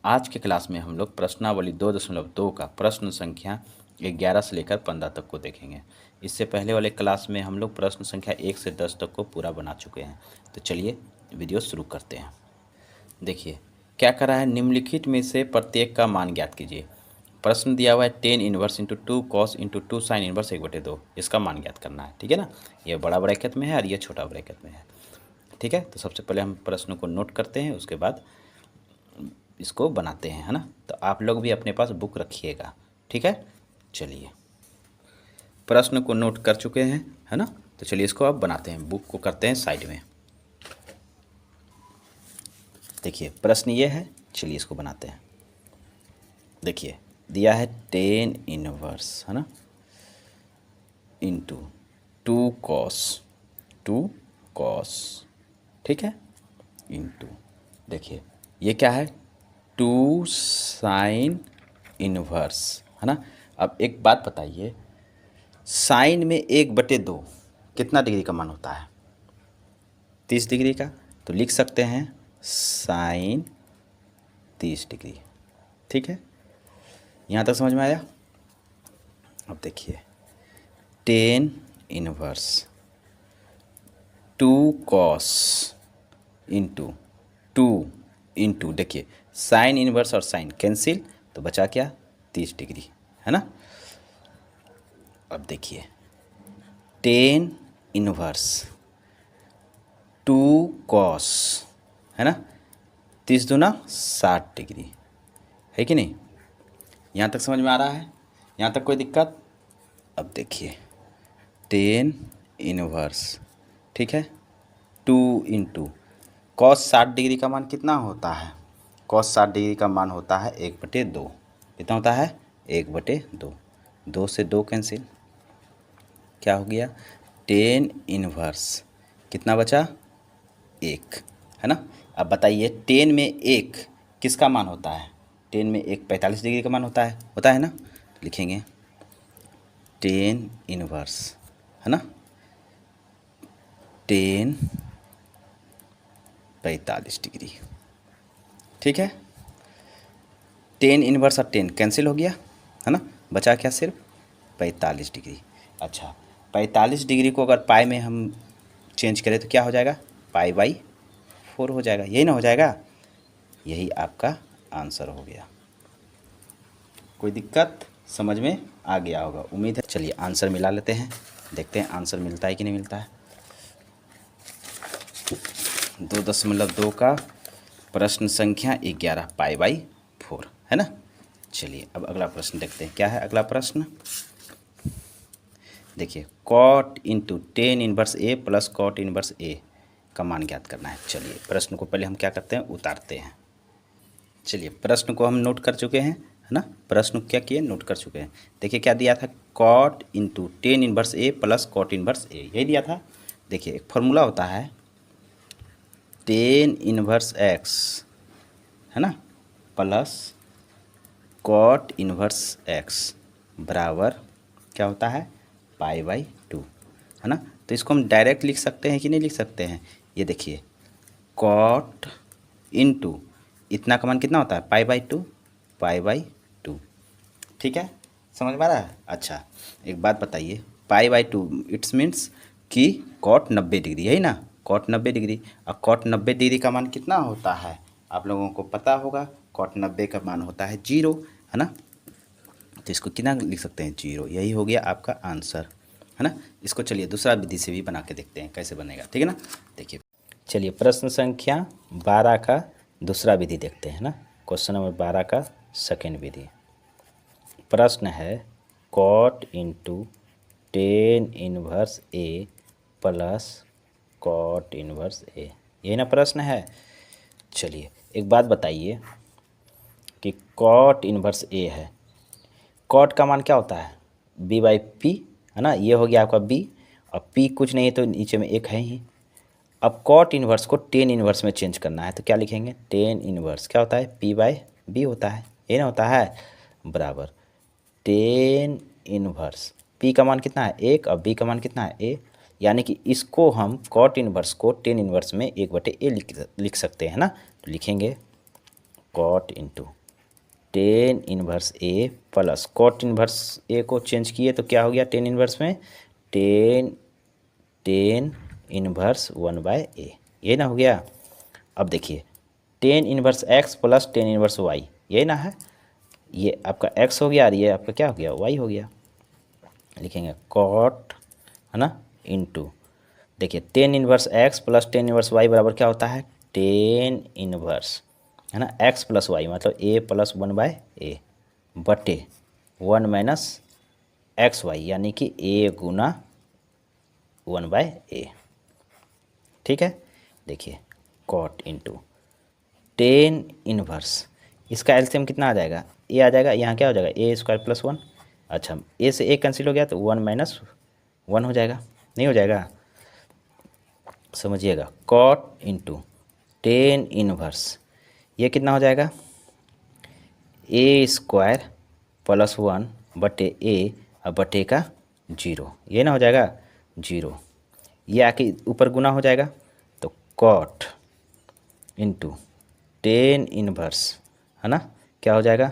आज के क्लास में हम लोग प्रश्नावली 2.2 का प्रश्न संख्या 11 से लेकर 15 तक को देखेंगे। इससे पहले वाले क्लास में हम लोग प्रश्न संख्या 1 से 10 तक को पूरा बना चुके हैं। तो चलिए वीडियो शुरू करते हैं। देखिए क्या कर रहा है, निम्नलिखित में से प्रत्येक का मान ज्ञात कीजिए। प्रश्न दिया हुआ है 10 inverse into 2 cos into 2 sine inverse 1/2, इसका मान ज्ञात करना है। ठीक है ना, ये बड़ा ब्रैकेट में है और ये छोटा ब्रैकेट में है। ठीक है, तो सबसे पहले हम प्रश्न को नोट करते हैं, उसके बाद इसको बनाते हैं, है ना। तो आप लोग भी अपने पास बुक रखिएगा। ठीक है, चलिए प्रश्न को नोट कर चुके हैं, है ना। तो चलिए इसको अब बनाते हैं, बुक को करते हैं साइड में। देखिए प्रश्न ये है, चलिए इसको बनाते हैं। देखिए दिया है 10 इनवर्स, है ना, इंटू 2 कॉस, ठीक है, इंटू देखिए ये क्या है 2 साइन इनवर्स, है ना। अब एक बात बताइए, साइन में 1/2 कितना डिग्री का मान होता है? 30 डिग्री का। तो लिख सकते हैं साइन 30 डिग्री। ठीक है, यहाँ तक समझ में आया। अब देखिए 10 इनवर्स 2 कॉस इंटू 2 देखिए साइन इनवर्स और साइन कैंसिल, तो बचा क्या 30 डिग्री, है ना। अब देखिए 10 इनवर्स 2 कॉस, है ना, 30 दूना 60 डिग्री, है कि नहीं। यहाँ तक समझ में आ रहा है, यहाँ तक कोई दिक्कत? अब देखिए 10 इनवर्स, ठीक है, 2 इंटू कॉस 60 डिग्री का मान कितना होता है? कॉस 60 डिग्री का मान होता है 1/2। कितना होता है? 1/2। 2 से 2 कैंसिल, क्या हो गया 10 इनवर्स, कितना बचा 1, है ना। अब बताइए 10 में 1 किसका मान होता है? 10 में 1 45 डिग्री का मान होता है ना। तो लिखेंगे 10 इनवर्स, है ना, 10 45 डिग्री। ठीक है, 10 इनवर्स और 10 कैंसिल हो गया, है ना, बचा क्या सिर्फ 45 डिग्री। अच्छा 45 डिग्री को अगर पाई में हम चेंज करें तो क्या हो जाएगा? पाई/4 हो जाएगा, यही ना हो जाएगा। यही आपका आंसर हो गया। कोई दिक्कत? समझ में आ गया होगा, उम्मीद है। चलिए आंसर मिला लेते हैं, देखते हैं आंसर मिलता है कि नहीं मिलता है। 2.2 का प्रश्न संख्या 11 पाई/4, है ना। चलिए अब अगला प्रश्न देखते हैं, क्या है अगला प्रश्न। देखिए cot into 10 inverse A plus cot inverse ए का मान ज्ञात करना है। चलिए प्रश्न को पहले हम क्या करते हैं, उतारते हैं। चलिए प्रश्न को हम नोट कर चुके हैं, है ना, प्रश्न क्या किए, नोट कर चुके हैं। देखिए क्या दिया था, cot into 10 inverse A plus cot inverse ए, यही दिया था। देखिए एक फार्मूला होता है 10 इनवर्स एक्स, है ना, प्लस कॉट इनवर्स एक्स बराबर क्या होता है पाई/2, है ना। तो इसको हम डायरेक्ट लिख सकते हैं कि नहीं लिख सकते हैं? ये देखिए कॉट इंटू इतना का मान कितना होता है पाई/2। ठीक है, समझ में आ रहा है। अच्छा एक बात बताइए, पाई/2 इट्स मीन्स कि कॉट 90 डिग्री, यही ना, कॉट 90 डिग्री। और कॉट 90 डिग्री का मान कितना होता है आप लोगों को पता होगा, कॉट 90 का मान होता है 0, है ना। तो इसको कितना लिख सकते हैं 0, यही हो गया आपका आंसर, है ना। इसको चलिए दूसरा विधि से भी बना के देखते हैं कैसे बनेगा, ठीक है ना। देखिए चलिए प्रश्न संख्या 12 का दूसरा विधि देखते हैं ना, क्वेश्चन नंबर 12 का सेकेंड विधि। प्रश्न है cot into 10 inverse A plus cot inverse ए, यही ना प्रश्न है। चलिए एक बात बताइए कि कॉट इनवर्स ए है, कॉट का मान क्या होता है b/p, है ना, ये हो गया आपका b, और p कुछ नहीं है तो नीचे में 1 है ही। अब कॉट इनवर्स को 10 इनवर्स में चेंज करना है, तो क्या लिखेंगे 10 इनवर्स क्या होता है p/b होता है, ये ना होता है, बराबर 10 इनवर्स p का मान कितना है 1 और b का मान कितना है a, यानी कि इसको हम कॉट इनवर्स को 10 इनवर्स में 1/a लिख सकते हैं ना। तो लिखेंगे cot into tan inverse A plus cot inverse A को चेंज किए तो क्या हो गया टेन इनवर्स में, टेन इनवर्स 1/a, ये ना हो गया। अब देखिए tan inverse X plus tan inverse Y, ये ना है, ये आपका एक्स हो गया और ये आपका क्या हो गया वाई हो गया। लिखेंगे कॉट, है ना, इंटू, देखिए tan inverse X plus tan inverse Y बराबर क्या होता है, टेन इनवर्स, है ना, एक्स प्लस वाई मतलब ए प्लस 1/a बटे 1 - एक्स वाई यानी कि ए गुना 1/a। ठीक है, देखिए कॉट इंटू टेन इनवर्स, इसका एलसीएम कितना आ जाएगा, ए आ जाएगा, यहाँ क्या हो जाएगा ए स्क्वायर प्लस 1। अच्छा ए से ए कैंसिल हो गया तो 1 - 1 हो जाएगा, नहीं हो जाएगा, समझिएगा। कॉट इंटू टेन इनवर्स, ये कितना हो जाएगा, ए स्क्वायर प्लस 1 बटे ए और बटे का 0, ये ना हो जाएगा 0, ये आके ऊपर गुना हो जाएगा तो कॉट इंटू टेन इनवर्स, है ना, क्या हो जाएगा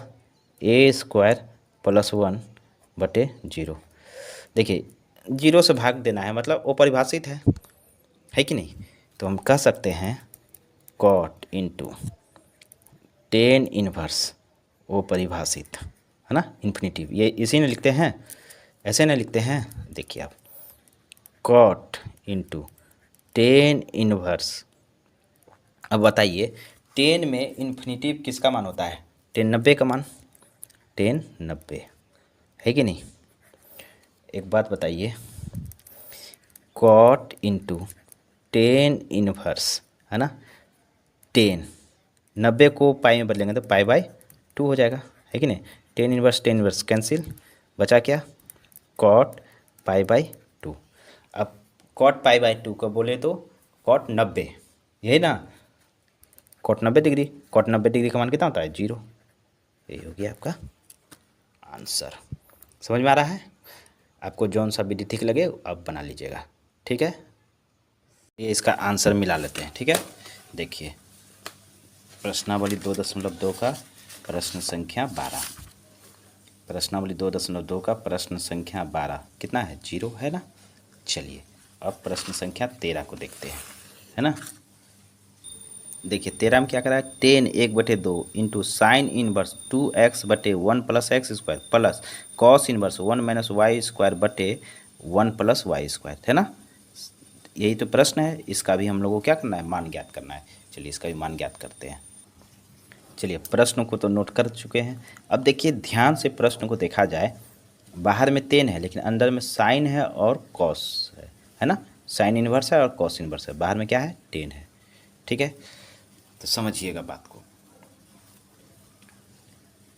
ए स्क्वायर प्लस 1 बटे 0। देखिए 0 से भाग देना है मतलब वो परिभाषित है कि नहीं, तो हम कह सकते हैं कॉट इंटू टेन इनवर्स वो परिभाषित, है ना, इन्फिनिटिव, ये इसी में लिखते हैं, ऐसे ना लिखते हैं। देखिए आप कॉट इंटू टेन इनवर्स, अब बताइए टेन में इन्फिनिटिव किसका मान होता है, 1090 का मान, 1090 है कि नहीं। एक बात बताइए, कॉट इंटू टेन इनवर्स, है ना, 90 को पाई में बदलेंगे तो पाई/2 हो जाएगा, है कि नहीं। टेन इनवर्स कैंसिल, बचा क्या, कॉट पाई/2। अब कॉट पाई/2 को बोले तो कॉट 90, यही ना, कॉट 90 डिग्री, कॉट 90 डिग्री का मान कितना होता है 0, यही हो गया आपका आंसर। समझ में आ रहा है, आपको जौन सा विधि ठीक लगे आप बना लीजिएगा, ठीक है। ये इसका आंसर मिला लेते हैं, ठीक है। देखिए प्रश्नावली 2.2 का प्रश्न संख्या 12, प्रश्नावली 2.2 का प्रश्न संख्या 12 कितना है 0 है ना। चलिए अब प्रश्न संख्या 13 को देखते हैं, है ना। देखिए 13 में क्या करा है, 10 1/2 इंटू साइन इनवर्स 2x बटे 1 + x square plus cos inverse 1 - y square बटे 1 + y स्क्वायर, है ना। यही तो प्रश्न है, इसका भी हम लोगों को क्या करना है, मान ज्ञात करना है। चलिए इसका भी मान ज्ञात करते हैं। चलिए प्रश्न को तो नोट कर चुके हैं, अब देखिए ध्यान से प्रश्न को देखा जाए, बाहर में 10 है लेकिन अंदर में साइन है और कॉस है ना, साइन इनवर्स है और कॉस इनवर्स है, बाहर में क्या है 10 है, ठीक है। तो समझिएगा बात को,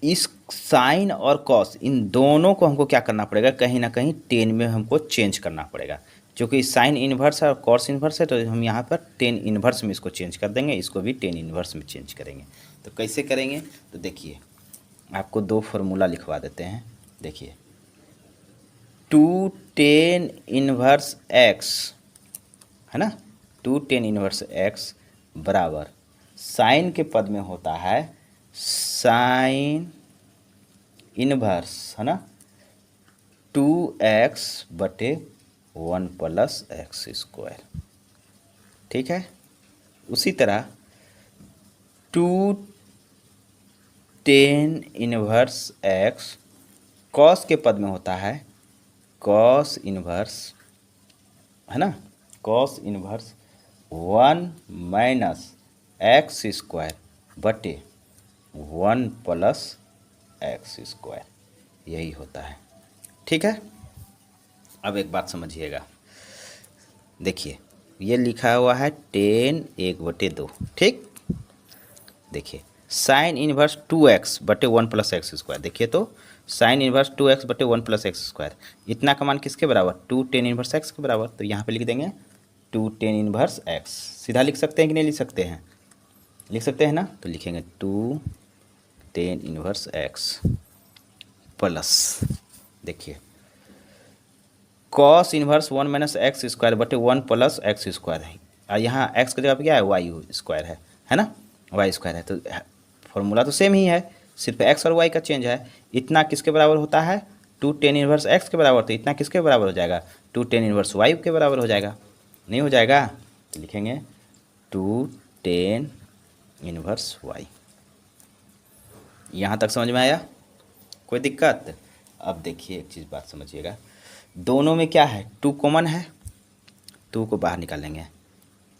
इस साइन और कॉस इन दोनों को हमको क्या करना पड़ेगा, कहीं ना कहीं 10 में हमको चेंज करना पड़ेगा, क्योंकि साइन इन्वर्स है और कॉस इन्वर्स है तो हम यहाँ पर 10 इन्वर्स में इसको चेंज कर देंगे, इसको भी 10 इन्वर्स में चेंज करेंगे। तो कैसे करेंगे, तो देखिए आपको दो फार्मूला लिखवा देते हैं। देखिए 2 10 इन्वर्स x, है ना, 2 10 इन्वर्स x बराबर साइन के पद में होता है साइन इन्वर्स, है ना, 2x बटे 1 + x स्क्वायर, ठीक है। उसी तरह 2 10 इन्वर्स x कॉस के पद में होता है कॉस इन्वर्स, है ना, कॉस इन्वर्स 1 - x स्क्वायर बटे 1 + x स्क्वायर, यही होता है, ठीक है। अब एक बात समझिएगा, देखिए ये लिखा हुआ है 10 1/2, ठीक। देखिए साइन इन्वर्स 2x बटे 1 + x स्क्वायर, देखिए तो साइन इन्वर्स 2x बटे 1 + x स्क्वायर, इतना का मान किसके बराबर, 2 10 इन्वर्स x के बराबर। तो यहाँ पे लिख देंगे 2 10 इन्वर्स x, सीधा लिख सकते हैं कि नहीं लिख सकते हैं, लिख सकते हैं ना। तो लिखेंगे 2 10 इन्वर्स x प्लस, देखिए कॉस इन्वर्स 1 - x स्क्वायर बटे 1 + x स्क्वायर है, और यहाँ x की जगह पे क्या है y स्क्वायर है ना, y स्क्वायर है। तो फॉर्मूला तो सेम ही है, सिर्फ एक्स और वाई का चेंज है। इतना किसके बराबर होता है, 2 tan इनवर्स एक्स के बराबर, तो इतना किसके बराबर हो जाएगा, 2 tan इनवर्स वाई के बराबर हो जाएगा। नहीं हो जाएगा तो लिखेंगे 2 tan इनवर्स वाई। यहाँ तक समझ में आया, कोई दिक्कत। अब देखिए एक चीज़ बात समझिएगा, दोनों में क्या है, 2 कॉमन है, 2 को बाहर निकालेंगे,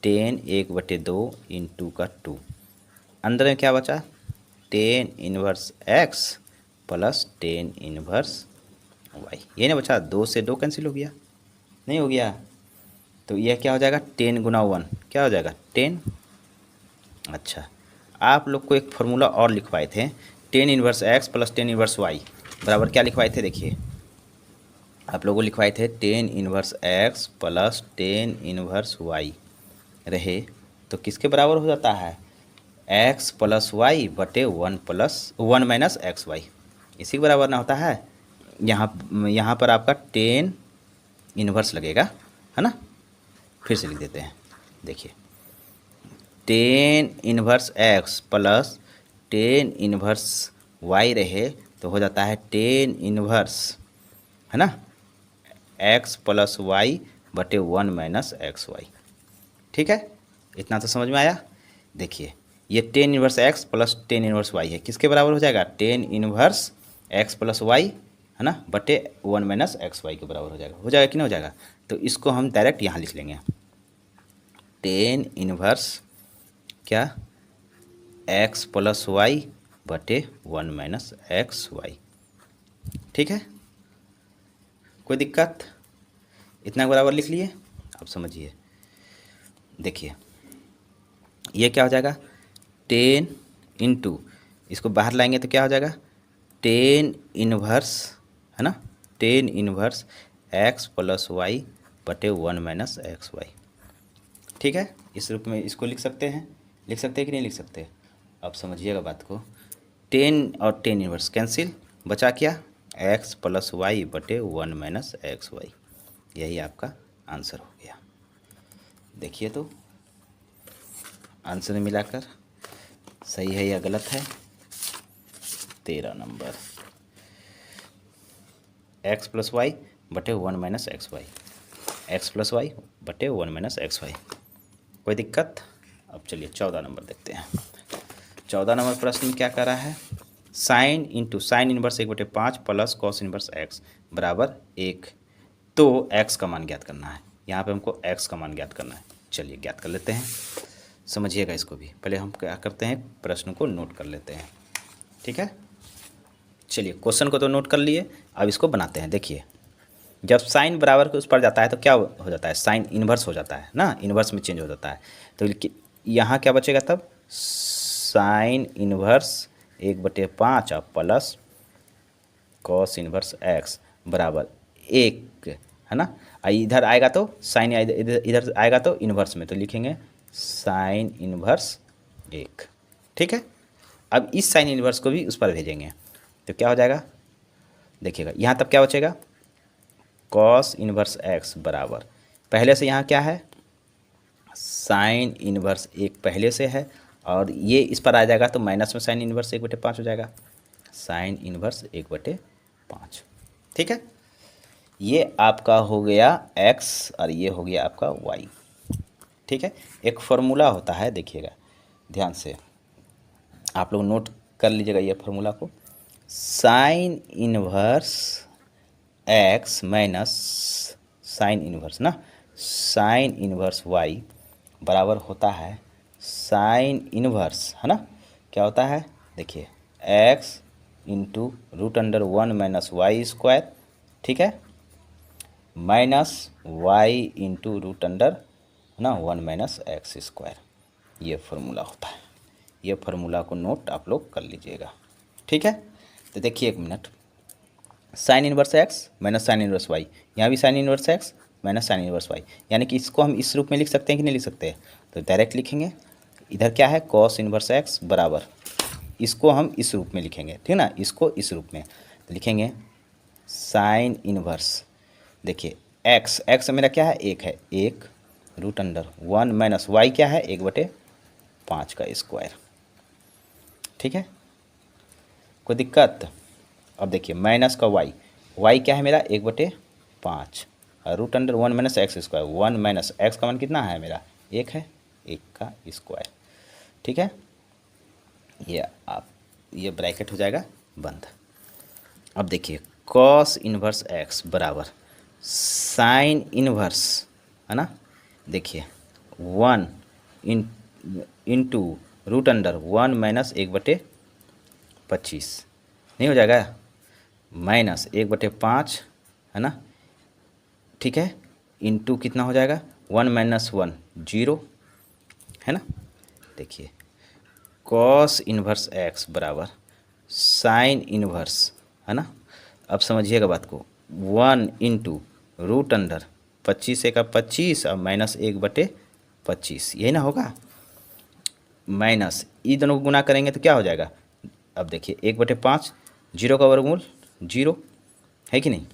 tan 1/2 इंटू का 2, अंदर में क्या बचा, tan inverse x plus tan inverse y, ये ना बचा, 2 से 2 कैंसिल हो गया, नहीं हो गया, तो यह क्या हो जाएगा, 10 गुना 1 क्या हो जाएगा 10। अच्छा, आप लोग को एक फार्मूला और लिखवाए थे, tan inverse x plus tan inverse y बराबर क्या लिखवाए थे, देखिए आप लोगों को लिखवाए थे tan inverse x plus tan inverse y रहे तो किसके बराबर हो जाता है, x प्लस वाई बटे 1 माइनस एक्स वाई, इसी के बराबर ना होता है। यहाँ पर आपका tan इनवर्स लगेगा, है ना, फिर से लिख देते हैं, देखिए tan inverse x plus tan inverse y रहे तो हो जाता है tan इनवर्स, है ना, x प्लस वाई बटे 1 माइनस एक्स वाई। ठीक है, इतना तो समझ में आया। देखिए ये tan inverse x plus tan inverse y है, किसके बराबर हो जाएगा, tan inverse x plus Y, है ना, बटे 1 माइनस एक्स वाई के बराबर हो जाएगा कि नहीं हो जाएगा। तो इसको हम डायरेक्ट यहाँ लिख लेंगे, tan इनवर्स क्या, x प्लस वाई बटे 1 माइनस एक्स वाई। ठीक है, कोई दिक्कत, इतना बराबर लिख लिए। अब समझिए, देखिए ये क्या हो जाएगा, 10 इंटू, इसको बाहर लाएंगे तो क्या हो जाएगा, tan इनवर्स, है ना, tan inverse x plus Y बटे 1 माइनस एक्स वाई। ठीक है, इस रूप में इसको लिख सकते हैं कि नहीं लिख सकते। अब समझिएगा बात को, 10 और tan इनवर्स कैंसिल, बचा क्या, x प्लस वाई बटे 1 माइनस एक्स वाई, यही आपका आंसर हो गया। देखिए तो आंसर मिलाकर सही है या गलत है। 13 नंबर, x प्लस वाई बटे 1 minus X Y, X plus Y बटे 1 माइनस एक्स वाई, कोई दिक्कत। अब चलिए 14 नंबर देखते हैं। 14 नंबर प्रश्न में क्या कर रहा है, sine inverse 1/5 plus cos inverse x बराबर 1, तो x का मान ज्ञात करना है। यहाँ पे हमको x का मान ज्ञात करना है, चलिए ज्ञात कर लेते हैं। समझिएगा इसको भी, पहले हम क्या करते हैं, प्रश्न को नोट कर लेते हैं। ठीक है, चलिए क्वेश्चन को तो नोट कर लिए, अब इसको बनाते हैं। देखिए जब साइन बराबर के उस पर जाता है तो क्या हो जाता है, साइन इन्वर्स हो जाता है ना, इन्वर्स में चेंज हो जाता है। तो यहाँ क्या बचेगा तब, साइन इन्वर्स 1/5 और प्लस कॉस इन्वर्स x बराबर 1, है ना। इधर आएगा तो साइन, इधर आएगा तो इन्वर्स में, तो लिखेंगे साइन इन्वर्स 1। ठीक है, अब इस साइन इन्वर्स को भी उस पर भेजेंगे तो क्या हो जाएगा, देखिएगा यहाँ तब क्या बचेगा, कॉस इन्वर्स x बराबर, पहले से यहाँ क्या है, साइन इन्वर्स 1 पहले से है, और ये इस पर आ जाएगा तो माइनस में साइन इन्वर्स 1/5 हो जाएगा, साइन इन्वर्स 1/5। ठीक है, ये आपका हो गया x और ये हो गया आपका y। ठीक है, एक फार्मूला होता है, देखिएगा ध्यान से, आप लोग नोट कर लीजिएगा ये फार्मूला को, sign inverse x minus sign inverse ना, साइन इन्वर्स y बराबर होता है साइन इन्वर्स, है ना, क्या होता है, देखिए x into √1 minus Y square, ठीक है, माइनस y इंटू √, ना 1 माइनस एक्स स्क्वायर, ये फार्मूला होता है। ये फार्मूला को नोट आप लोग कर लीजिएगा। ठीक है, तो देखिए एक minute, sign inverse x minus sign inverse y, यहाँ भी sign inverse x minus sign inverse y, यानी कि इसको हम इस रूप में लिख सकते हैं कि नहीं लिख सकते, तो डायरेक्ट लिखेंगे। इधर क्या है, कॉस इन्वर्स x बराबर, इसको हम इस रूप में लिखेंगे, ठीक है ना, इसको इस रूप में तो लिखेंगे साइन इन्वर्स, देखिए x मेरा क्या है, 1 है, 1 √1 माइनस y क्या है, 1/5 का स्क्वायर। ठीक है, कोई दिक्कत? अब देखिए माइनस का वाई, वाई क्या है मेरा 1/5 और root under 1 minus X square, 1 minus X का मान कितना है मेरा 1 है, 1 का स्क्वायर। ठीक है, ये आप ये ब्रैकेट हो जाएगा बंद। अब देखिए कॉस इन्वर्स एक्स बराबर साइन इन्वर्स, है ना, देखिए 1 इंटू रूट अंडर 1 माइनस 1/25 नहीं हो जाएगा, माइनस 1/5, है ना, ठीक है, इंटू कितना हो जाएगा 1 माइनस 1 0, है ना। देखिए कॉस इन्वर्स एक्स बराबर साइन इन्वर्स, है ना। अब समझिएगा बात को, 1 इंटू रूट अंडर 25 का 25 और माइनस 1/25, यही ना होगा, माइनस ये दोनों को गुना करेंगे तो क्या हो जाएगा। अब देखिए 1/5, 0 का वर्गमूल 0 है कि नहीं,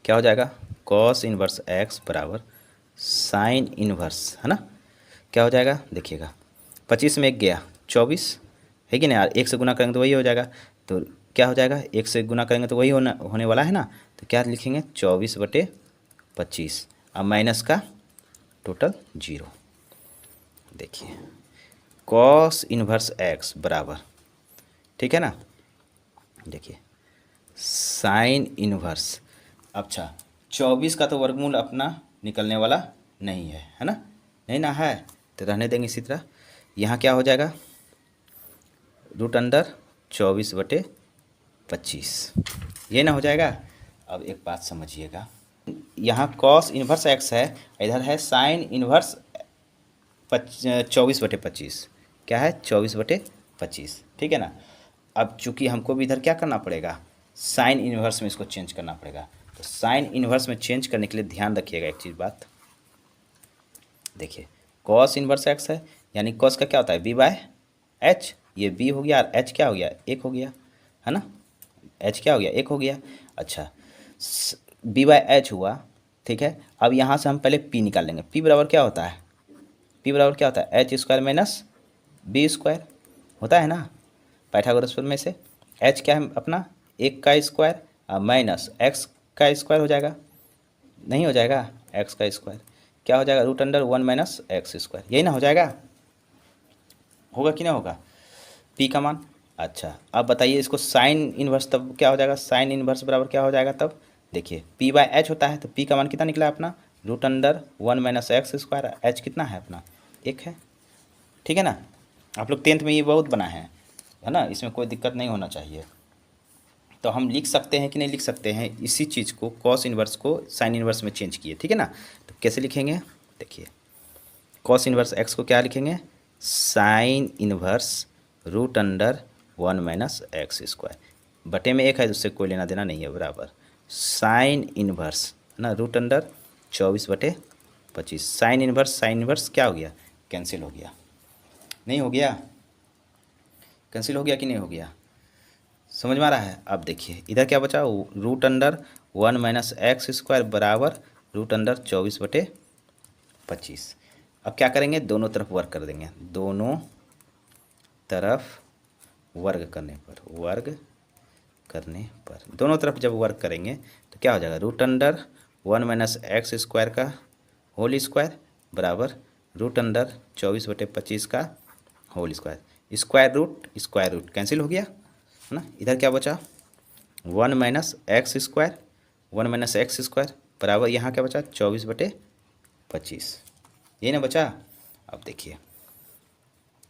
क्या हो जाएगा कॉस इन्वर्स एक्स बराबर साइन इन्वर्स, है ना, क्या हो जाएगा देखिएगा 25 में 1 गया 24 है कि नहीं यार, 1 से गुना करेंगे तो वही हो जाएगा, तो क्या हो जाएगा 1 से गुना करेंगे तो वही होने वाला है ना, तो क्या लिखेंगे 24/25 अब माइनस का टोटल 0। देखिए कॉस इन्वर्स एक्स बराबर, ठीक है ना, देखिए साइन इन्वर्स, अच्छा 24 का तो वर्गमूल अपना निकलने वाला नहीं है ना, नहीं ना है तो रहने देंगे इसी तरह। यहाँ क्या हो जाएगा रूट अंडर 24/25, ये ना हो जाएगा। अब एक बात समझिएगा, यहाँ कॉस इन्वर्स एक्स है, इधर है साइन इन्वर्स 24/25, क्या है 24/25, ठीक है ना। अब चूंकि हमको भी इधर क्या करना पड़ेगा साइन इन्वर्स में इसको चेंज करना पड़ेगा, तो साइन इन्वर्स में चेंज करने के लिए ध्यान रखिएगा एक चीज़ बात, देखिए कॉस इन्वर्स एक्स है यानी कॉस का क्या होता है बी बाय एच, ये बी हो गया और एच क्या हो गया 1 हो गया, है ना, एच क्या हो गया 1 हो गया। अच्छा बी बाय एच हुआ, ठीक है। अब यहाँ से हम पहले पी निकाल लेंगे, पी बराबर क्या होता है, पी बराबर क्या होता है H square minus B square होता है ना, पाइथागोरस में से एच क्या है अपना 1 का स्क्वायर माइनस एक्स का स्क्वायर हो जाएगा, नहीं हो जाएगा एक्स का स्क्वायर, क्या हो जाएगा root under 1 minus X square, यही ना हो जाएगा, होगा कि ना होगा पी का मान। अच्छा अब बताइए इसको साइन इन्वर्स तब क्या हो जाएगा, साइन इन्वर्स बराबर क्या हो जाएगा तब, देखिए पी बाय एच होता है तो पी का मान कितना निकला अपना root under 1 minus X square, H कितना है अपना 1 है, ठीक है ना। आप लोग 10th में ये बहुत बना है ना, इसमें कोई दिक्कत नहीं होना चाहिए। तो हम लिख सकते हैं कि नहीं लिख सकते हैं इसी चीज़ को, कॉस इन्वर्स को साइन इन्वर्स में चेंज किए, ठीक है ना। तो कैसे लिखेंगे देखिए, कॉस इन्वर्स एक्स को क्या लिखेंगे sine inverse root under 1 minus X square, बटे में 1 है उससे कोई लेना देना नहीं है, बराबर साइन इन्वर्स, है ना, रूट अंडर 24/25, साइन इन्वर्स क्या हो गया कैंसिल हो गया, नहीं हो गया कैंसिल हो गया कि नहीं हो गया, समझ में आ रहा है। अब देखिए इधर क्या बचा root under 1 minus X square बराबर रूट अंडर 24/25, अब क्या करेंगे दोनों तरफ वर्क कर देंगे, दोनों तरफ वर्ग करने पर दोनों तरफ जब वर्क करेंगे तो क्या हो जाएगा root under 1 minus X square का होल स्क्वायर बराबर रूट अंडर 24/25 का whole square, square root cancel हो गया, है ना। इधर क्या बचा 1 माइनस एक्स स्क्वायर बराबर यहाँ क्या बचा 24/25, यही ना बचा। अब देखिए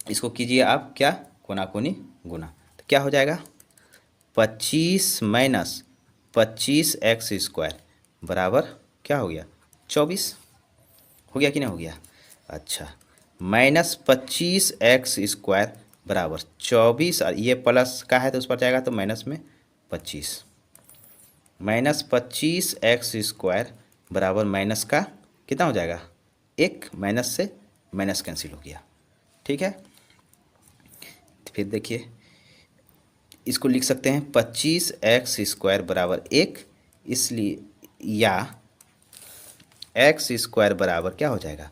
इसको कीजिए आप क्या कोनाकोनी गुना, तो क्या हो जाएगा 25 माइनस 25 एक्स स्क्वायर बराबर क्या हो गया 24, हो गया कि नहीं हो गया। अच्छा माइनस 25 एक्स स्क्वायर बराबर 24 और ये प्लस का है तो उस पर जाएगा तो माइनस में 25, माइनस 25 एक्स स्क्वायर बराबर माइनस का कितना हो जाएगा 1, माइनस से माइनस कैंसिल हो गया, ठीक है। फिर देखिए इसको लिख सकते हैं 25 एक्स स्क्वायर बराबर 1, इसलिए या एक्स स्क्वायर बराबर क्या हो जाएगा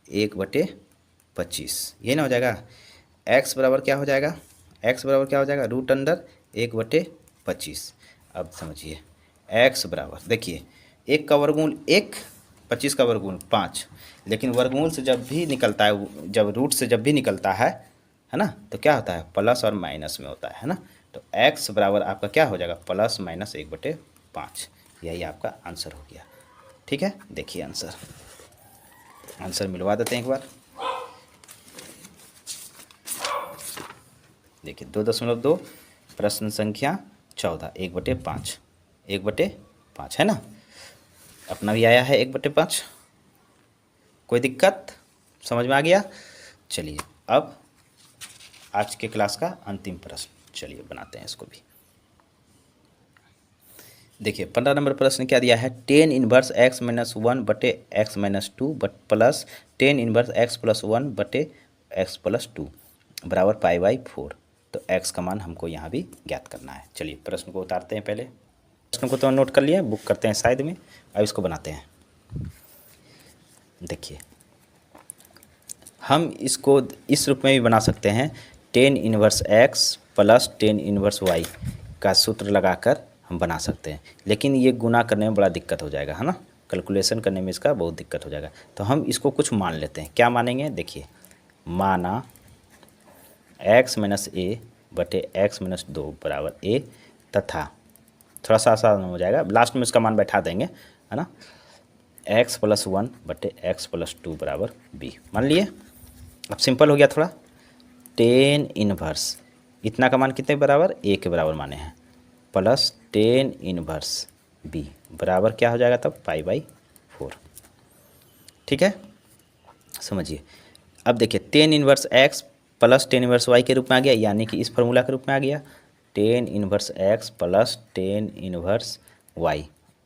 1/25, ये ना हो जाएगा, एक्स बराबर क्या हो जाएगा x बराबर क्या हो जाएगा, रूट अंडर 1/25। अब समझिए x बराबर, देखिए 1 का वर्गमूल 1, 25 का वर्गमूल 5, लेकिन वर्गमूल से जब भी निकलता है, जब रूट से जब भी निकलता है ना, तो क्या होता है, प्लस और माइनस में होता है ना। तो x बराबर आपका क्या हो जाएगा, प्लस माइनस 1/5। यही आपका आंसर हो गया। ठीक है, देखिए आंसर मिलवा देते हैं एक बार। देखिए 2.2, प्रश्न संख्या 14, 1/5, 1/5 है ना। अपना भी आया है 1/5। कोई दिक्कत, समझ में आ गया। चलिए अब आज के क्लास का अंतिम प्रश्न, चलिए बनाते हैं इसको भी। देखिए 15 नंबर प्रश्न क्या दिया है, tan inverse x minus 1/x-2 plus tan inverse x+1/x+2 बराबर π/4। तो x का मान हमको यहाँ भी ज्ञात करना है। चलिए प्रश्न को उतारते हैं। पहले प्रश्न को तो नोट कर लिए, बुक करते हैं साइड में। अब इसको बनाते हैं। देखिए हम इसको इस रूप में भी बना सकते हैं, tan inverse x plus tan inverse y का सूत्र लगाकर हम बना सकते हैं, लेकिन ये गुना करने में बड़ा दिक्कत हो जाएगा, है ना। कैलकुलेशन करने में इसका बहुत दिक्कत हो जाएगा। तो हम इसको कुछ मान लेते हैं। क्या मानेंगे, देखिए माना x माइनस ए बटे x-2 बराबर a, तथा थोड़ा सा आसान हो जाएगा, लास्ट में इसका मान बैठा देंगे, है ना, x+1/x+2 बराबर b मान लिए। अब सिंपल हो गया थोड़ा। टेन इनवर्स इतना का मान कितने बराबर, a के बराबर माने हैं, प्लस टेन इनवर्स b बराबर क्या हो जाएगा तब, π/4। ठीक है, समझिए। अब देखिए tan inverse x plus tan inverse y के रूप में आ गया, यानी कि इस फॉर्मूला के रूप में आ गया। Tan inverse x plus tan inverse y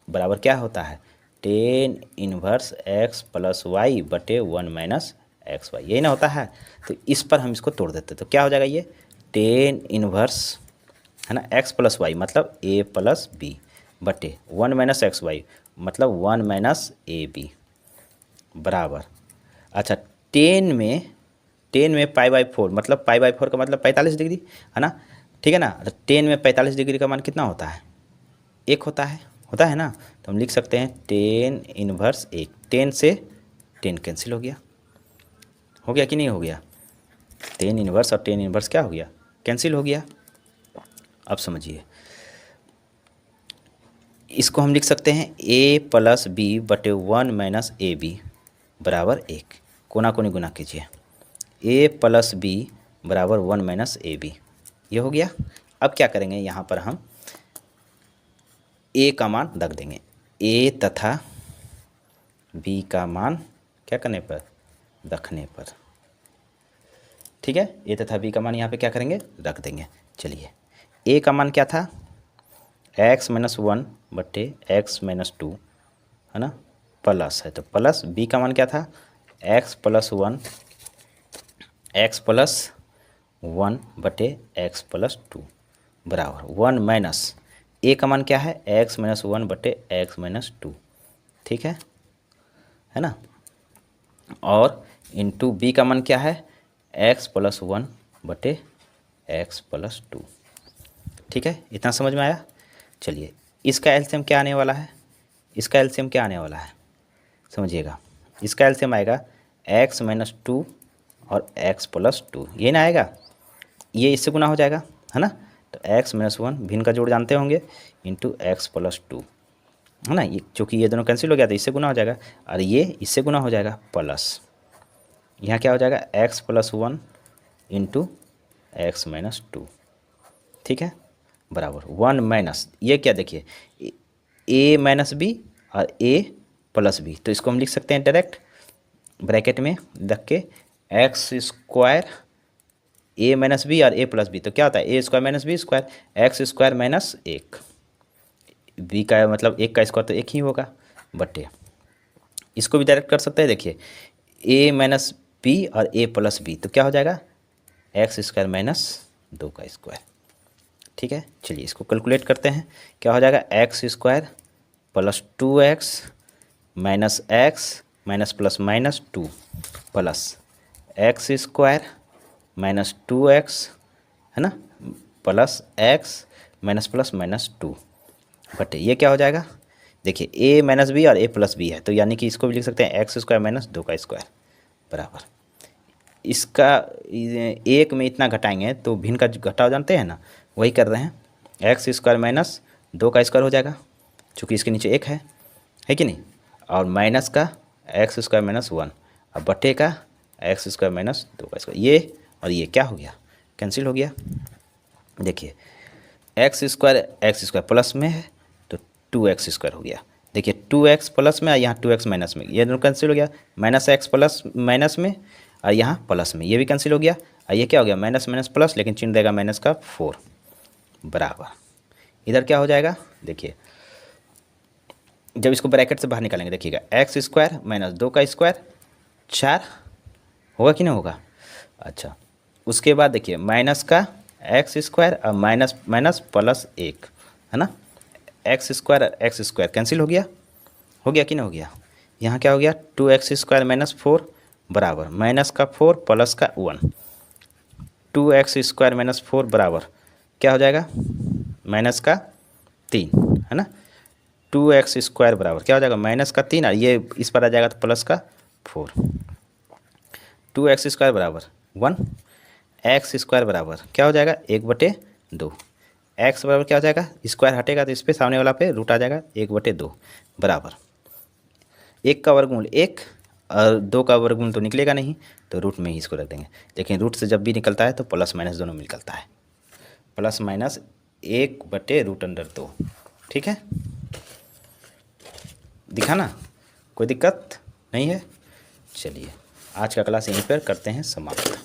बराबर क्या होता है, tan inverse x plus y बटे 1 माइनस एक्स वाई, यही ना होता है। तो इस पर हम इसको तोड़ देते, तो क्या हो जाएगा, ये टेन इनवर्स है ना x प्लस वाई मतलब a प्लस बी बटे 1 माइनस एक्स वाई मतलब 1 माइनस ए बी बराबर, अच्छा टेन में π/4 मतलब π/4 का मतलब 45 डिग्री, है ना। ठीक है ना। तो टेन में 45 डिग्री का मान कितना होता है, 1 होता है ना। तो हम लिख सकते हैं टेन इनवर्स 1। टेन से टेन कैंसिल हो गया कि नहीं हो गया, टेन इनवर्स और टेन इनवर्स क्या हो गया, कैंसिल हो गया। अब समझिए इसको हम लिख सकते हैं a प्लस बी बटे 1 माइनस ए बी बराबर 1। कोना कोनी गुना कीजिए, a प्लस बी बराबर 1 माइनस ए बी, ये हो गया। अब क्या करेंगे, यहाँ पर हम a का मान रख देंगे, a तथा b का मान क्या करने पर, रखने पर। ठीक है, a तथा b का मान यहाँ पे क्या करेंगे, रख देंगे। चलिए a का मान क्या था, x-1 बटे x-2 है ना, प्लस है तो प्लस, b का मान क्या था, x+1 x+1 बटे x+2 बराबर 1 माइनस a का मान क्या है, x-1 बटे x-2। ठीक है ना। और इंटू b का मान क्या है, x+1 बटे x+2। ठीक है, इतना समझ में आया। चलिए इसका एलसीएम क्या आने वाला है, इसका एलसीएम क्या आने वाला है, समझिएगा। इसका एलसीएम आएगा x-2 और x+2, ये ना आएगा, ये इससे गुना हो जाएगा, है ना। तो x-1 भिन्न का जोड़ जानते होंगे, इंटू x+2, है ना। ये चूँकि ये दोनों कैंसिल हो गया तो इससे गुना हो जाएगा, और ये इससे गुना हो जाएगा, प्लस यहाँ क्या हो जाएगा, x+1 इंटू x-2। ठीक है, बराबर 1 माइनस, ये क्या देखिए a माइनस बी और a प्लस बी, तो इसको हम लिख सकते हैं डायरेक्ट ब्रैकेट में रख के x² a माइनस बी और a प्लस बी, तो क्या होता है a² minus B square, x² minus 1, b का मतलब 1 का स्क्वायर तो 1 ही होगा, बटे इसको भी डायरेक्ट कर सकते हैं। देखिए a माइनस बी और a प्लस बी, तो क्या हो जाएगा, x² माइनस 2 का स्क्वायर। ठीक है, चलिए इसको कैलकुलेट करते हैं। क्या हो जाएगा, x² plus 2x minus x minus plus minus 2 plus x² minus 2x है ना, plus x minus plus minus two बटे ये क्या हो जाएगा, देखिए ए माइनस बी और ए प्लस बी है, तो यानी कि इसको भी लिख सकते हैं एक्स स्क्वायर माइनस 2 का स्क्वायर बराबर इसका एक में इतना घटाएंगे तो भिन्न का घटाव जानते हैं ना, वही कर रहे हैं, एक्स स्क्वायर माइनस 2 का स्क्वायर हो जाएगा चूँकि इसके नीचे एक है कि नहीं, और माइनस का एक्स स्क्वायर माइनस 1 और बटे का एक्स स्क्वायर माइनस 2 का स्क्वायर, ये और ये क्या हो गया, कैंसिल हो गया। देखिए एक्स स्क्वायर प्लस में है तो 2x स्क्वायर हो गया, देखिए 2x प्लस में और यहाँ 2x माइनस में, ये दोनों कैंसिल हो गया, माइनस एक्स प्लस माइनस में और यहाँ प्लस में, ये भी कैंसिल हो गया, और ये क्या हो गया माइनस माइनस प्लस, लेकिन चिन्ह देगा माइनस का 4 बराबर इधर क्या हो जाएगा, देखिए जब इसको ब्रैकेट से बाहर निकालेंगे देखिएगा एक्स स्क्वायर माइनस 2 का स्क्वायर 4 होगा कि नहीं होगा। अच्छा उसके बाद देखिए माइनस का एक्स स्क्वायर और माइनस माइनस प्लस 1 है ना, एक्स स्क्वायर कैंसिल हो गया कि नहीं हो गया, यहाँ क्या हो गया 2x स्क्वायर माइनस 4 बराबर माइनस का 4 प्लस का 1, 2x स्क्वायर माइनस 4 बराबर क्या हो जाएगा माइनस का 3 है ना, 2x स्क्वायर बराबर क्या हो जाएगा माइनस का 3 और ये इस पर आ जाएगा तो प्लस का 4, 2x स्क्वायर बराबर 1, एक्स स्क्वायर बराबर क्या हो जाएगा 1/2, एक्स बराबर क्या हो जाएगा स्क्वायर हटेगा तो इस पे सामने वाला पे रूट आ जाएगा 1/2 बराबर 1 का वर्गमूल 1 और 2 का वर्गमूल तो निकलेगा नहीं, तो रूट में ही इसको रख देंगे, लेकिन रूट से जब भी निकलता है तो प्लस माइनस दोनों में निकलता है, प्लस माइनस 1/√2, ठीक है, दिखा ना, कोई दिक्कत नहीं है। चलिए आज का क्लास यहीं पर करते हैं समाप्त।